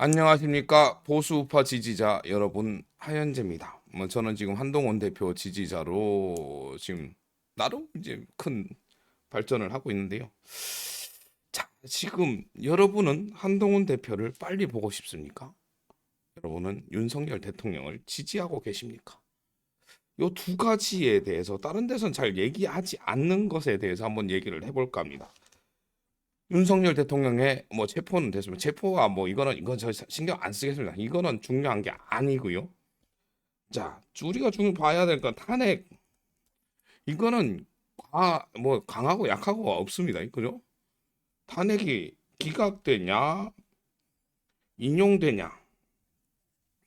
안녕하십니까 보수우파 지지자 여러분, 하현재입니다. 저는 지금 한동훈 대표 지지자로 지금 나름 이제 큰 발전을 하고 있는데요. 자, 지금 여러분은 한동훈 대표를 빨리 보고 싶습니까? 여러분은 윤석열 대통령을 지지하고 계십니까? 요 두 가지에 대해서 다른 데선 잘 얘기하지 않는 것에 대해서 한번 얘기를 해볼까 합니다. 윤석열 대통령의 뭐 체포는 됐습니다. 체포가 뭐 이건 저 신경 안 쓰겠습니다. 이거는 중요한 게 아니고요. 자, 우리가 중요 봐야 될 건 탄핵. 이거는 뭐 강하고 약하고가 없습니다. 그죠? 탄핵이 기각되냐, 인용되냐,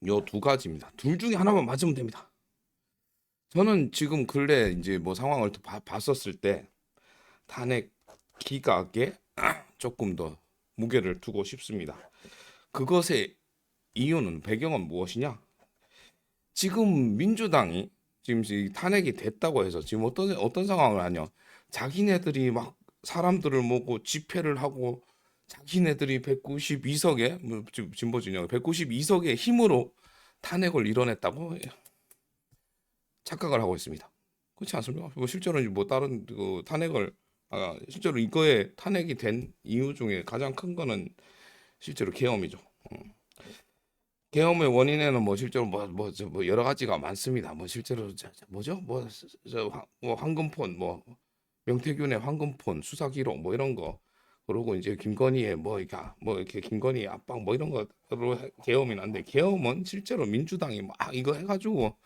요 두 가지입니다. 둘 중에 하나만 맞으면 됩니다. 저는 지금 근래 이제 뭐 상황을 봤었을 때 탄핵 기각에 조금 더 무게를 두고 싶습니다. 그것의 이유는 배경은 무엇이냐? 지금 민주당이 지금 탄핵이 됐다고 해서 지금 어떤 상황을 하냐? 자기네들이 막 사람들을 모고 집회를 하고 자기네들이 192석에 지금 진보 진영 192석의 힘으로 탄핵을 이뤄냈다고 착각을 하고 있습니다. 그렇지 않습니까? 뭐 실제로 뭐 다른 그 탄핵을 실제로 이거에 탄핵이 된 이유 중에 가장 큰 거는 실제로 계엄이죠. 계엄의 원인에는 뭐 실제로 뭐 여러 가지가 많습니다. 뭐 실제로 뭐죠? 뭐 황금폰 뭐 명태균의 황금폰 수사 기록 뭐 이런 거, 그리고 이제 김건희의 뭐 이렇게 김건희 압박 뭐 이런 거로 계엄이 난데, 계엄은 실제로 민주당이 막 이거 해가지고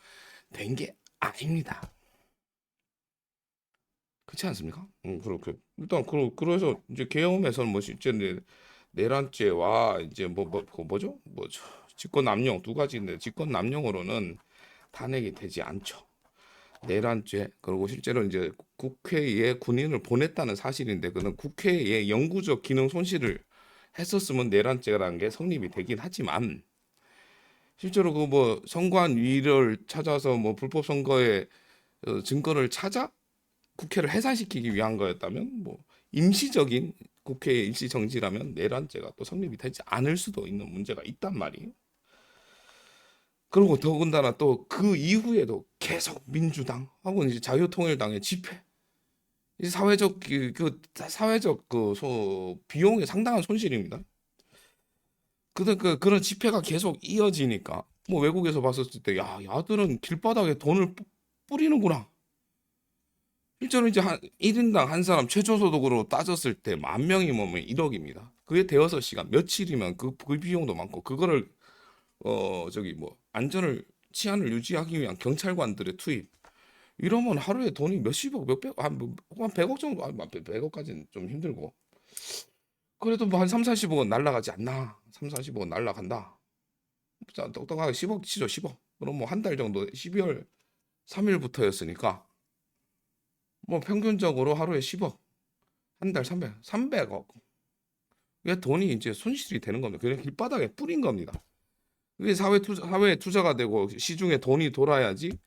된 게 아닙니다. 그렇지 않습니까? 그렇게 일단 그래서 이제 계엄에서는 뭐 실제 내란죄와 이제 그거 뭐죠? 직권 남용 두 가지인데, 직권 남용으로는 탄핵이 되지 않죠. 내란죄, 그리고 실제로 이제 국회에 군인을 보냈다는 사실인데, 그는 국회의 영구적 기능 손실을 했었으면 내란죄라는 게 성립이 되긴 하지만, 실제로 그 뭐 선관위를 찾아서 뭐 불법 선거의 증거를 찾아 국회를 해산시키기 위한 거였다면, 뭐 임시적인 국회의 일시 정지라면 내란죄가 또 성립이 되지 않을 수도 있는 문제가 있단 말이에요. 그리고 더군다나 또 그 이후에도 계속 민주당하고 이제 자유통일당의 집회, 이 사회적 사회적 비용이 상당한 손실입니다. 그런 집회가 계속 이어지니까 뭐 외국에서 봤었을 때, 야, 야들은 길바닥에 돈을 뿌리는구나. 실제로 이제 한 1인당 한 사람 최저소득으로 따졌을 때 10,000명이 모으면 1억입니다. 그게 대여섯 시간 며칠이면 그 비용도 많고, 그거를 저기 뭐 안전을 치안을 유지하기 위한 경찰관들의 투입, 이러면 하루에 돈이 몇십억 몇백 한 100억 정도, 100억까지는 좀 힘들고, 그래도 뭐 한 3, 40억은 날라가지 않나. 3, 40억은 날라간다. 자, 똑똑하게 10억 치죠. 10억. 그럼 뭐 한 달 정도 12월 3일부터였으니까 뭐 평균적으로 하루에 10억, 한 달 300억. 왜 돈이 이제 손실이 되는 겁니다. 그냥 길바닥에 뿌린 겁니다. 그게 사회에 투자가 되고 시중에 돈이 돌아야지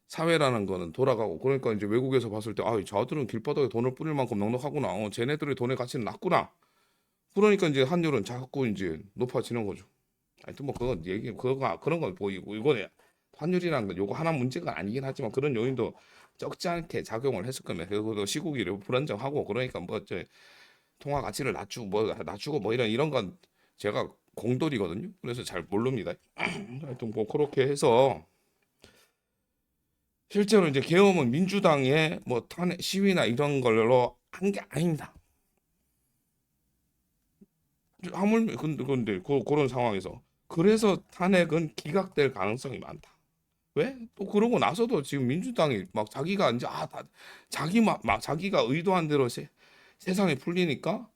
사회라는 거는 돌아가고. 그러니까 이제 외국에서 봤을 때, 저들은 길바닥에 돈을 뿌릴 만큼 넉넉하구나. 쟤네들의 돈의 가치는 낮구나. 그러니까 이제 환율은 자꾸 이제 높아지는 거죠. 하여튼 뭐 그건 그런 건 보이고, 이거는 환율이라는 건 요거 하나 문제가 아니긴 하지만 그런 요인도 적지 않게 작용을 했을 겁니다. 그리고 시국이 불안정하고 그러니까 뭐저 통화 가치를 낮추고 뭐 이런 건 제가 공돌이거든요. 그래서 잘 모릅니다. 하여튼 뭐 그렇게 해서 실제로 이제 계엄은 민주당의 뭐 탄핵 시위나 이런 걸로 한 게 아닙니다. 하물며 근데 그런 상황에서 그래서 탄핵은 기각될 가능성이 많다. 왜? 또 그러고 나서도 지금 민주당이 막 자기가 이제 자기가 의도한 대로 세상에 풀리니까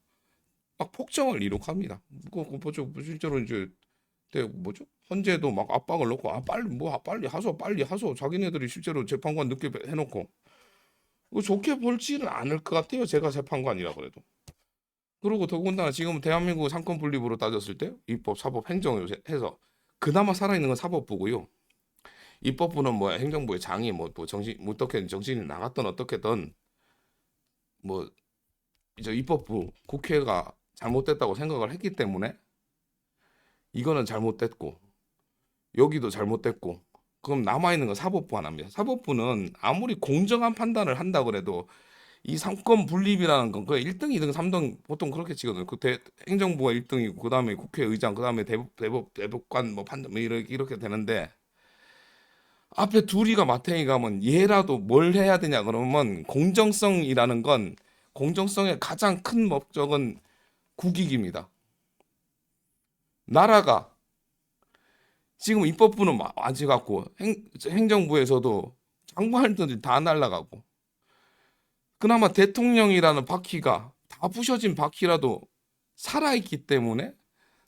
막 폭정을 이룩합니다. 뭐죠? 실제로 이제 뭐죠? 헌재도 막 압박을 넣고, 빨리 하소. 자기네들이 실제로 재판관 늦게 해놓고, 뭐 좋게 볼지는 않을 것 같아요. 제가 재판관이라 그래도. 그리고 더군다나 지금 대한민국 상권 분립으로 따졌을 때 입법, 사법, 행정을 해서 그나마 살아있는 건 사법부고요. 입법부는 뭐 행정부의 장이 어떻게 정신이 나갔던 어떻게든 뭐 이제 입법부 국회가 잘못됐다고 생각을 했기 때문에 이거는 잘못됐고 여기도 잘못됐고 그럼 남아있는 건 사법부 하나입니다. 사법부는 아무리 공정한 판단을 한다 그래도 이 삼권 분립이라는 건 그 1등, 2등, 3등 보통 그렇게 치거든요. 행정부가 1등이고 그다음에 국회의장, 그다음에 대법관 뭐 판단 뭐 이렇게 되는데 앞에 둘이가 마탱이 가면 얘라도 뭘 해야 되냐 그러면 공정성이라는 건 공정성의 가장 큰 목적은 국익입니다. 나라가 지금 입법부는 아직 갖고 행정부에서도 장관들이 다 날라가고 그나마 대통령이라는 바퀴가 다 부셔진 바퀴라도 살아있기 때문에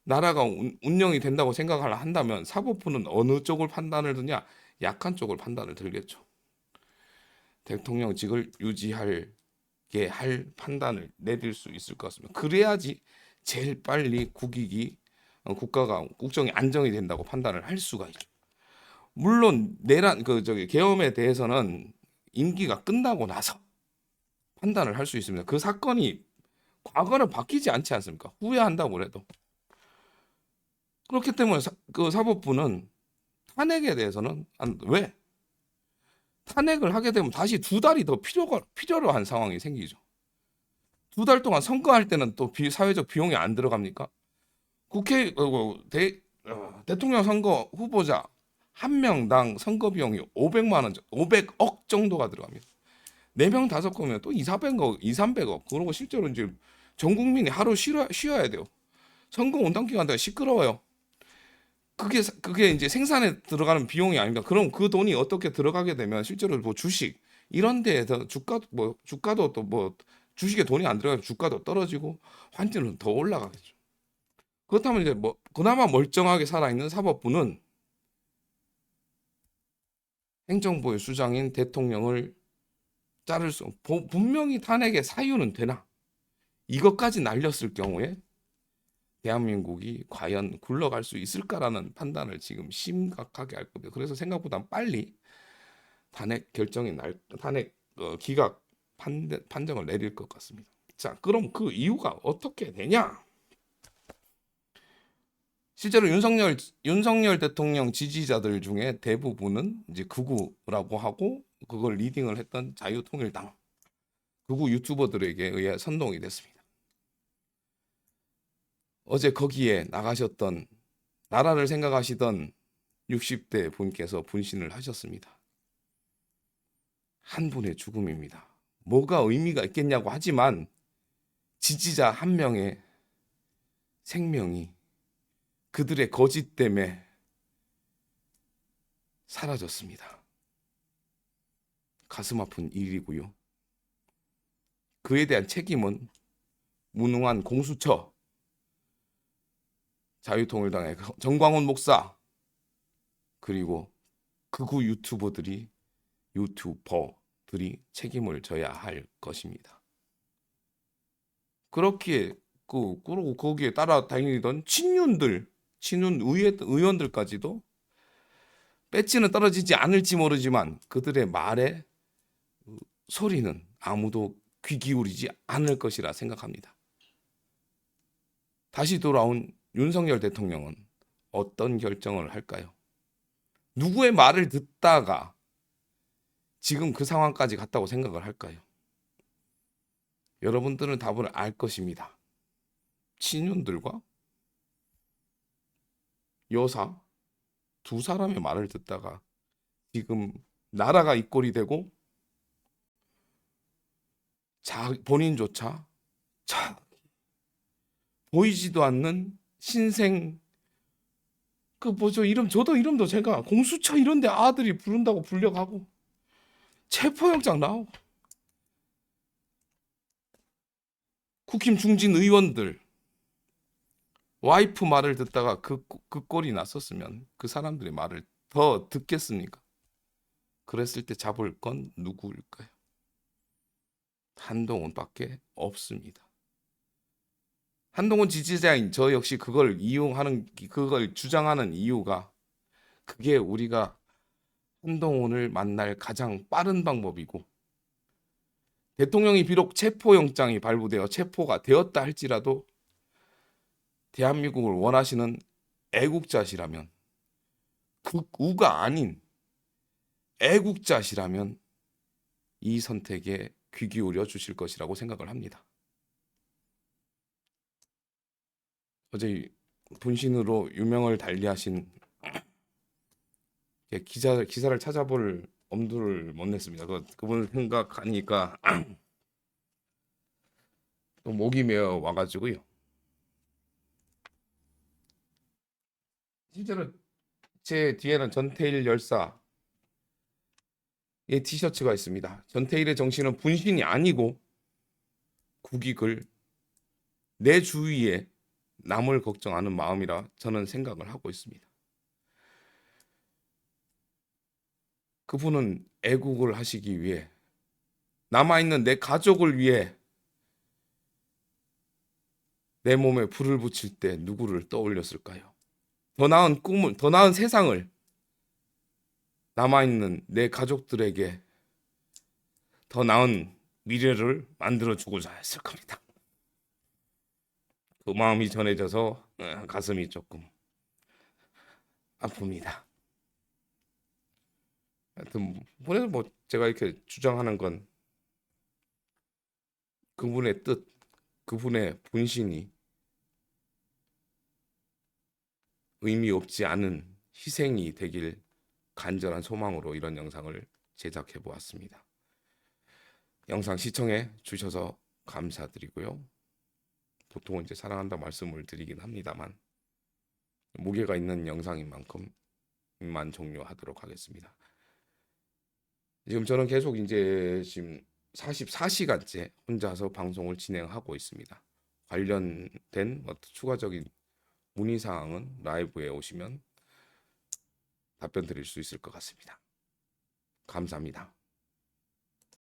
나라가 운영이 된다고 생각을 한다면 사법부는 어느 쪽을 판단을 드냐? 약한 쪽을 판단을 들겠죠. 대통령직을 유지하게 할 판단을 내릴 수 있을 것 같습니다. 그래야지 제일 빨리 국가가 국정이 안정이 된다고 판단을 할 수가 있죠. 물론 내란 계엄에 대해서는 임기가 끝나고 나서 판단을 할 수 있습니다. 그 사건이 과거는 바뀌지 않지 않습니까? 후회한다고 해도. 그렇기 때문에 그 사법부는 탄핵에 대해서는 왜? 탄핵을 하게 되면 다시 2달이 더 필요로 한 상황이 생기죠. 2달 동안 선거할 때는 또 사회적 비용이 안 들어갑니까? 대통령 선거 후보자 한 명당 선거 비용이 500만 원, 500억 정도가 들어갑니다. 4명 5명이면 또 200, 300억. 그러고 실제로 이제 전 국민이 하루 쉬어야 돼요. 선거 온당 기간 동안 시끄러워요. 그게 이제 생산에 들어가는 비용이 아닙니다. 그럼 그 돈이 어떻게 들어가게 되면 실제로 뭐 주식 이런 데에서 주가도 또 뭐 주식에 돈이 안 들어가면 주가도 떨어지고 환율은 더 올라가겠죠. 그렇다면 이제 뭐 그나마 멀쩡하게 살아있는 사법부는 행정부의 수장인 대통령을 자를 수 분명히 탄핵의 사유는 되나 이것까지 날렸을 경우에 대한민국이 과연 굴러갈 수 있을까라는 판단을 지금 심각하게 할 겁니다. 그래서 생각보다 빨리 탄핵 기각 판정을 내릴 것 같습니다. 자, 그럼 그 이유가 어떻게 되냐? 실제로 윤석열 대통령 지지자들 중에 대부분은 이제 극우라고 하고 그걸 리딩을 했던 자유통일당 극우 유튜버들에게 의해 선동이 됐습니다. 어제 거기에 나가셨던 나라를 생각하시던 60대 분께서 분신을 하셨습니다. 한 분의 죽음입니다. 뭐가 의미가 있겠냐고 하지만 지지자 한 명의 생명이 그들의 거짓 때문에 사라졌습니다. 가슴 아픈 일이고요. 그에 대한 책임은 무능한 공수처, 자유통일당의 정광훈 목사, 그리고 극우 유튜버들이 책임을 져야 할 것입니다. 그렇게 그리고 거기에 따라다니던 친윤 의원들까지도 배지는 떨어지지 않을지 모르지만 그들의 말에 소리는 아무도 귀 기울이지 않을 것이라 생각합니다. 다시 돌아온 윤석열 대통령은 어떤 결정을 할까요? 누구의 말을 듣다가 지금 그 상황까지 갔다고 생각을 할까요? 여러분들은 답을 알 것입니다. 친윤들과 여사 두 사람의 말을 듣다가 지금 나라가 이 꼴이 되고 본인조차 보이지도 않는 신생 저도 이름도 제가 공수처 이런데 아들이 부른다고 불려가고 체포영장 나오고 국힘 중진 의원들 와이프 말을 듣다가 그 꼴이 났었으면 그 사람들의 말을 더 듣겠습니까? 그랬을 때 잡을 건 누구일까요? 한동훈밖에 없습니다. 한동훈 지지자인 저 역시 그걸 주장하는 이유가 그게 우리가 한동훈을 만날 가장 빠른 방법이고 대통령이 비록 체포영장이 발부되어 체포가 되었다 할지라도 대한민국을 원하시는 애국자시라면, 극우가 아닌 애국자시라면 이 선택에 귀 기울여 주실 것이라고 생각을 합니다. 어제 분신으로 유명을 달리하신 기사를 찾아볼 엄두를 못 냈습니다. 그분 생각하니까 또 목이 메어 와가지고요. 실제로 제 뒤에는 전태일 열사의 티셔츠가 있습니다. 전태일의 정신은 분신이 아니고 국익을 내 주위에 남을 걱정하는 마음이라 저는 생각을 하고 있습니다. 그분은 애국을 하시기 위해 남아있는 내 가족을 위해 내 몸에 불을 붙일 때 누구를 떠올렸을까요? 더 나은 꿈을, 더 나은 세상을 남아있는 내 가족들에게 더 나은 미래를 만들어주고자 했을 겁니다. 그 마음이 전해져서 가슴이 조금 아픕니다. 하여튼 그래서 뭐 제가 이렇게 주장하는 건 그분의 뜻, 그분의 본신이 의미 없지 않은 희생이 되길 간절한 소망으로 이런 영상을 제작해 보았습니다. 영상 시청해 주셔서 감사드리고요. 보통은 이제 사랑한다 말씀을 드리긴 합니다만 무게가 있는 영상인 만큼만 종료하도록 하겠습니다. 지금 저는 계속 이제 지금 44시간째 혼자서 방송을 진행하고 있습니다. 관련된 추가적인 문의 사항은 라이브에 오시면 답변 드릴 수 있을 것 같습니다. 감사합니다.